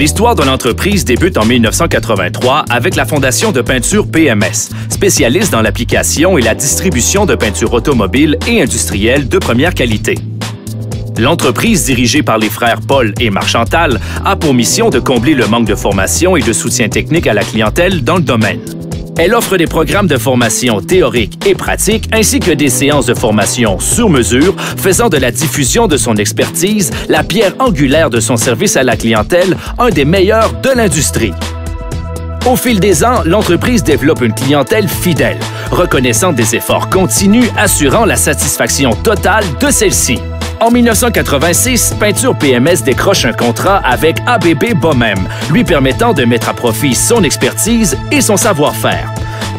L'histoire de l'entreprise débute en 1983 avec la fondation de peinture PMS, spécialiste dans l'application et la distribution de peintures automobiles et industrielles de première qualité. L'entreprise, dirigée par les frères Paul et Marc Chantal, a pour mission de combler le manque de formation et de soutien technique à la clientèle dans le domaine. Elle offre des programmes de formation théoriques et pratiques ainsi que des séances de formation sur mesure, faisant de la diffusion de son expertise la pierre angulaire de son service à la clientèle, un des meilleurs de l'industrie. Au fil des ans, l'entreprise développe une clientèle fidèle, reconnaissant des efforts continus, assurant la satisfaction totale de celle-ci. En 1986, Peinture PMS décroche un contrat avec ABB Bohème, lui permettant de mettre à profit son expertise et son savoir-faire.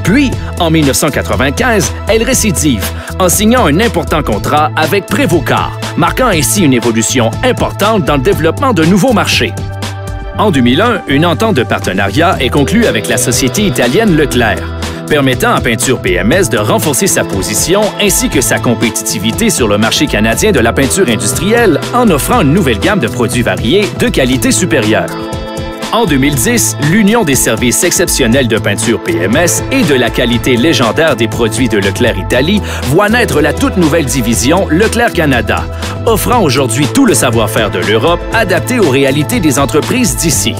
Puis, en 1995, elle récidive en signant un important contrat avec Prévocar, marquant ainsi une évolution importante dans le développement de nouveaux marchés. En 2001, une entente de partenariat est conclue avec la société italienne Leclerc, permettant à Peinture PMS de renforcer sa position ainsi que sa compétitivité sur le marché canadien de la peinture industrielle en offrant une nouvelle gamme de produits variés de qualité supérieure. En 2010, l'union des services exceptionnels de Peinture PMS et de la qualité légendaire des produits de Leclerc Italie voit naître la toute nouvelle division Leclerc Canada, offrant aujourd'hui tout le savoir-faire de l'Europe adapté aux réalités des entreprises d'ici.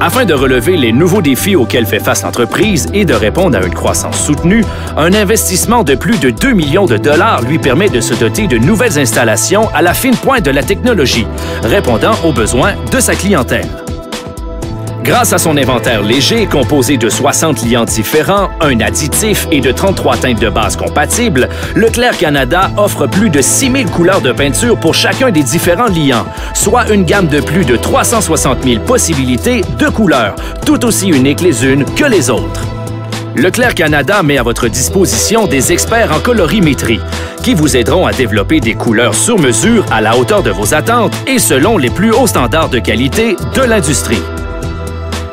Afin de relever les nouveaux défis auxquels fait face l'entreprise et de répondre à une croissance soutenue, un investissement de plus de 2 millions de dollars lui permet de se doter de nouvelles installations à la fine pointe de la technologie, répondant aux besoins de sa clientèle. Grâce à son inventaire léger, composé de 60 liants différents, un additif et de 33 teintes de base compatibles, Leclerc Canada offre plus de 6000 couleurs de peinture pour chacun des différents liants, soit une gamme de plus de 360 000 possibilités de couleurs, tout aussi uniques les unes que les autres. Leclerc Canada met à votre disposition des experts en colorimétrie qui vous aideront à développer des couleurs sur mesure à la hauteur de vos attentes et selon les plus hauts standards de qualité de l'industrie.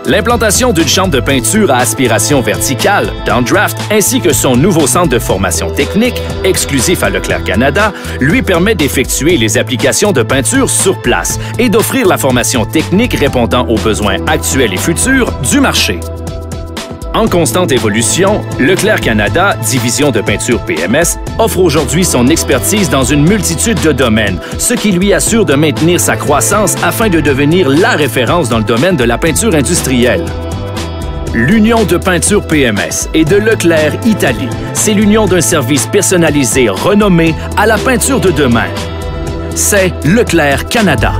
L'implantation d'une chambre de peinture à aspiration verticale, Downdraft, ainsi que son nouveau centre de formation technique, exclusif à Leclerc Canada, lui permet d'effectuer les applications de peinture sur place et d'offrir la formation technique répondant aux besoins actuels et futurs du marché. En constante évolution, Leclerc Canada, division de peinture PMS, offre aujourd'hui son expertise dans une multitude de domaines, ce qui lui assure de maintenir sa croissance afin de devenir la référence dans le domaine de la peinture industrielle. L'union de peinture PMS et de Leclerc Italie, c'est l'union d'un service personnalisé renommé à la peinture de demain. C'est Leclerc Canada.